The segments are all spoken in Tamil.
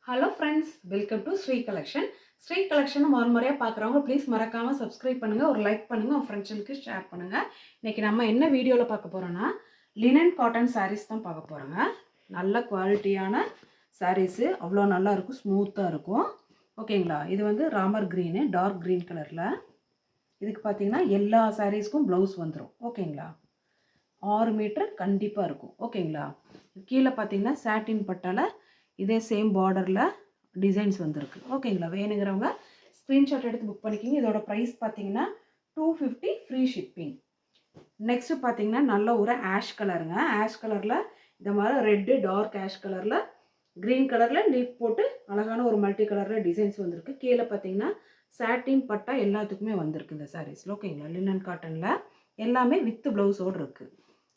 Hello friends, welcome to Sri Collection. Sri Collection முறையாக பார்க்குறவங்க ப்ளீஸ் மறக்காமல் சப்ஸ்கிரைப் பண்ணுங்கள், ஒரு லைக் பண்ணுங்கள், உங்கள் ஃப்ரெண்ட்ஸுக்கு ஷேர் பண்ணுங்கள். இன்றைக்கி நம்ம என்ன வீடியோவில் பார்க்க போகிறோன்னா லினன் காட்டன் சாரீஸ் தான் பார்க்க போகிறோங்க. நல்ல குவாலிட்டியான சாரீஸு, அவ்வளோ நல்லா இருக்கும், ஸ்மூத்தாக இருக்கும். ஓகேங்களா? இது வந்து ராமர் க்ரீனு, டார்க் க்ரீன் கலரில். இதுக்கு பார்த்தீங்கன்னா எல்லா சாரீஸ்க்கும் ப்ளவுஸ் வந்துடும். ஓகேங்களா? 6 மீட்டர் கண்டிப்பாக இருக்கும். ஓகேங்களா? கீழே பார்த்தீங்கன்னா சாட்டின் பட்டால் இதே சேம் பார்டரில் டிசைன்ஸ் வந்திருக்கு. ஓகேங்களா? வேணுங்கிறவங்க ஸ்க்ரீன்ஷாட் எடுத்து புக் பண்ணிக்கிங்க. இதோட ப்ரைஸ் பார்த்தீங்கன்னா 250 ஃப்ரீ ஷிப்பிங். நெக்ஸ்ட்டு பார்த்தீங்கன்னா நல்ல ஒரு ஆஷ் கலருங்க. ஆஷ் கலரில் இந்த மாதிரி ரெட்டு, டார்க் ஆஷ் கலரில் க்ரீன் கலரில் லீஃப் போட்டு அழகான ஒரு மல்டி கலரில் டிசைன்ஸ் வந்திருக்கு. கீழே பார்த்தீங்கன்னா சாட்டின் பட்டா எல்லாத்துக்குமே வந்திருக்கு இந்த சாரீஸில். ஓகேங்களா? லினன் காட்டனில் எல்லாமே வித் ப்ளவுஸோடு இருக்குது.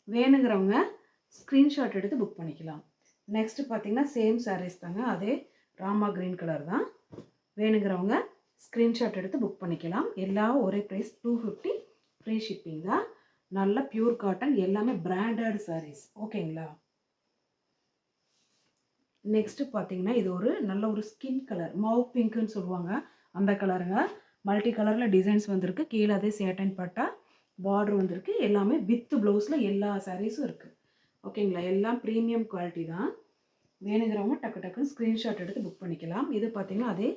வேணுங்கிறவங்க ஸ்க்ரீன்ஷாட் எடுத்து புக் பண்ணிக்கலாம். நெக்ஸ்ட்டு பார்த்தீங்கன்னா சேம் சாரீஸ் தாங்க, அதே ராமா க்ரீன் கலர் தான். வேணுங்கிறவங்க ஸ்க்ரீன்ஷாட் எடுத்து புக் பண்ணிக்கலாம். எல்லாம் ஒரே ப்ரைஸ் 250 ஃப்ரீ ஷிப்பிங் தான். நல்ல பியூர் காட்டன், எல்லாமே பிராண்டட் சாரீஸ். ஓகேங்களா? நெக்ஸ்ட்டு பார்த்தீங்கன்னா இது ஒரு நல்ல ஒரு ஸ்கின் கலர், மவு பிங்க்குன்னு சொல்லுவாங்க, அந்த கலருங்க. மல்டி கலரில் டிசைன்ஸ் வந்திருக்கு. கீழே அதே சேட்டன் பட்டா பார்டர் வந்திருக்கு. எல்லாமே வித் ப்ளவுஸில் எல்லா சாரீஸும் இருக்குது. ஓகேங்களா? எல்லாம் ப்ரீமியம் குவாலிட்டி தான். வேணுங்கிறவங்க டக்கு டக்குன்னு ஸ்க்ரீன்ஷாட் எடுத்து புக் பண்ணிக்கலாம். இது பார்த்திங்கன்னா அதே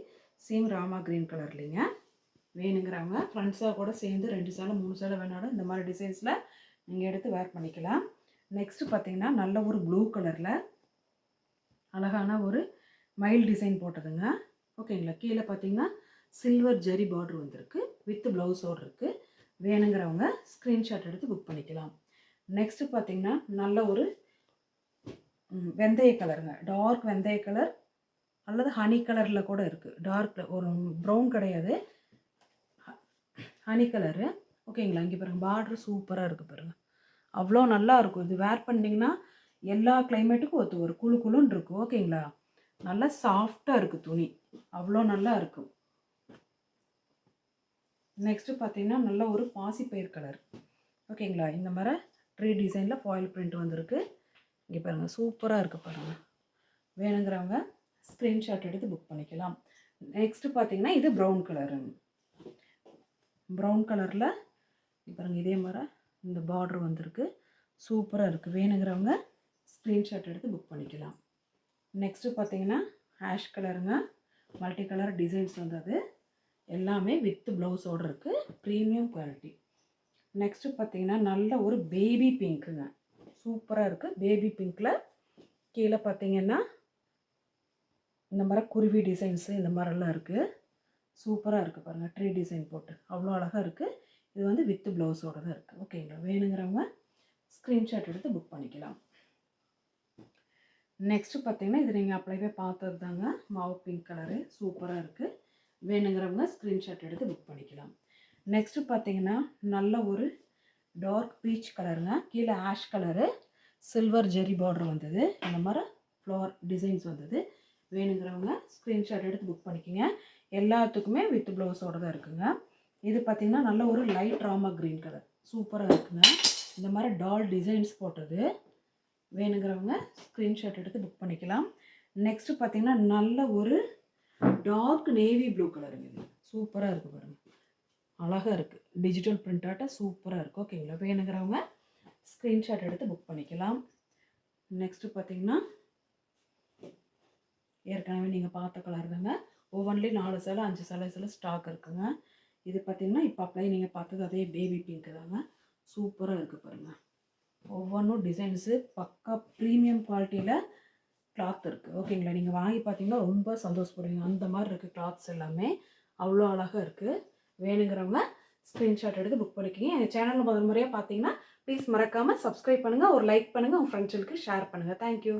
சேம் ராமா க்ரீன் கலர்லிங்க. வேணுங்கிறவங்க ஃப்ரெண்ட்ஸாக கூட சேர்ந்து 2 சேலை 3 சேலை வேணாலும் இந்த மாதிரி டிசைன்ஸில் நீங்கள் எடுத்து வேர் பண்ணிக்கலாம். நெக்ஸ்ட்டு பார்த்திங்கன்னா நல்ல ஒரு ப்ளூ கலரில் அழகான ஒரு மயில் டிசைன் போட்டதுங்க. ஓகேங்களா? கீழே பார்த்திங்கன்னா சில்வர் ஜரி பார்டர் வந்திருக்கு, வித் ப்ளவுஸோடு இருக்குது. வேணுங்கிறவங்க ஸ்க்ரீன்ஷாட் எடுத்து புக் பண்ணிக்கலாம். நெக்ஸ்ட்டு பார்த்திங்கன்னா நல்ல ஒரு வெந்தய கலருங்க, டார்க் வெந்தய கலர் அல்லது ஹனி கலரில் கூட இருக்குது. டார்க் ஒரு ப்ரௌன் கிடையாது, ஹனி கலரு. ஓகேங்களா? இங்கே பாருங்கள், பார்டர் சூப்பராக இருக்குது பாருங்கள், அவ்வளோ நல்லா இருக்கும். இது வேர் பண்ணிங்கன்னா எல்லா கிளைமேட்டுக்கும் ஒத்து ஒரு குழு குழுன்னு இருக்கும். ஓகேங்களா? நல்லா சாஃப்டாக இருக்குது துணி, அவ்வளோ நல்லா இருக்கும். நெக்ஸ்ட்டு பார்த்தீங்கன்னா நல்ல ஒரு பாசிப்பயிர் கலர். ஓகேங்களா? இந்த மாதிரி ட்ரீ டிசைனில் ஃபாயில் பிரிண்ட் வந்திருக்கு. இங்கே பாருங்கள், சூப்பராக இருக்குது பாருங்கள். வேணுங்கிறவங்க ஸ்க்ரீன்ஷாட் எடுத்து புக் பண்ணிக்கலாம். நெக்ஸ்ட்டு பார்த்தீங்கன்னா இது ப்ரௌன் கலருங்க. ப்ரௌன் கலரில் பாருங்கள், இதே மாதிரி இந்த பார்டர் வந்திருக்கு, சூப்பராக இருக்குது. வேணுங்கிறவங்க ஸ்க்ரீன்ஷாட் எடுத்து புக் பண்ணிக்கலாம். நெக்ஸ்ட்டு பார்த்தீங்கன்னா ஆஷ் கலருங்க, மல்டி கலர் டிசைன்ஸ் வந்தது, எல்லாமே வித் ப்ளவுஸோடு இருக்குது, ப்ரீமியம் குவாலிட்டி. நெக்ஸ்ட்டு பார்த்தீங்கன்னா நல்ல ஒரு பேபி பிங்க்குங்க, சூப்பராக இருக்குது. பேபி பிங்க்கில் கீழே பார்த்தீங்கன்னா இந்த மாதிரி குருவி டிசைன்ஸு இந்த மாதிரிலாம் இருக்குது, சூப்பராக இருக்குது பாருங்கள். ட்ரீ டிசைன் போட்டு அவ்வளோ அழகாக இருக்குது. இது வந்து வித் ப்ளவுஸோடு தான் இருக்குது. ஓகேங்களா? வேணுங்கிறவங்க ஸ்க்ரீன்ஷாட் எடுத்து புக் பண்ணிக்கலாம். நெக்ஸ்ட்டு பார்த்தீங்கன்னா இது நீங்கள் அப்ளைவே பார்த்தது தாங்க, மாவு பிங்க் கலரு, சூப்பராக இருக்குது. வேணுங்கிறவங்க ஸ்க்ரீன்ஷாட் எடுத்து புக் பண்ணிக்கலாம். நெக்ஸ்ட்டு பார்த்தீங்கன்னா நல்ல ஒரு டார்க் பீச் கலருங்க, கீழே ஆஷ் கலரு, சில்வர் ஜெரி பார்டர் வந்தது, இந்த மாதிரி ஃப்ளவர் டிசைன்ஸ் வந்தது. வேணுங்கிறவங்க ஸ்க்ரீன்ஷாட் எடுத்து புக் பண்ணிக்கோங்க. எல்லாத்துக்குமே வித் ப்ளவுஸோடு தான் இருக்குங்க. இது பார்த்திங்கன்னா நல்ல ஒரு லைட் ராமா க்ரீன் கலர், சூப்பராக இருக்குங்க. இந்த மாதிரி டால் டிசைன்ஸ் போட்டது. வேணுங்கிறவங்க ஸ்க்ரீன்ஷாட் எடுத்து புக் பண்ணிக்கலாம். நெக்ஸ்ட்டு பார்த்திங்கன்னா நல்ல ஒரு டார்க் நேவி ப்ளூ கலருங்க, இது சூப்பராக இருக்குது பாருங்கள், அழகாக இருக்குது. டிஜிட்டல் பிரிண்டாட்ட சூப்பராக இருக்குது. ஓகேங்களா? வேணுங்கிறவங்க ஸ்க்ரீன்ஷாட் எடுத்து புக் பண்ணிக்கலாம். நெக்ஸ்ட்டு பார்த்திங்கன்னா ஏற்கனவே நீங்கள் பார்த்த கலர் தாங்க, ஒவ்வொன்றிலையும் 4 சேலை 5 சேலை ஸ்டாக் இருக்குங்க. இது பார்த்திங்கன்னா இப்போ அப்ளை நீங்கள் பார்த்தது அதே பேபி பிங்க்கு தாங்க, சூப்பராக இருக்குது பாருங்கள். ஒவ்வொன்றும் டிசைன்ஸு பக்கா ப்ரீமியம் குவாலிட்டியில் கிளாத் இருக்குது. ஓகேங்களா? நீங்கள் வாங்கி பார்த்தீங்கன்னா ரொம்ப சந்தோஷப்படுவீங்க, அந்த மாதிரி இருக்குது கிளாத்ஸ் எல்லாமே, அவ்வளோ அழகாக இருக்குது. வேணுங்கிறவங்க ஸ்க்ரீன்ஷாட் எடுத்து புக் பண்ணிக்கிங்க. எங்கள் சேனலில் முதல் முறையாக பார்த்தீங்கன்னா ப்ளீஸ் மறக்காமல் சப்ஸ்கிரைப் பண்ணுங்கள், ஒரு லைக் பண்ணுங்கள், உங்கள் ஃப்ரெண்ட்ஸுக்கு ஷேர் பண்ணுங்கள். தேங்க்யூ.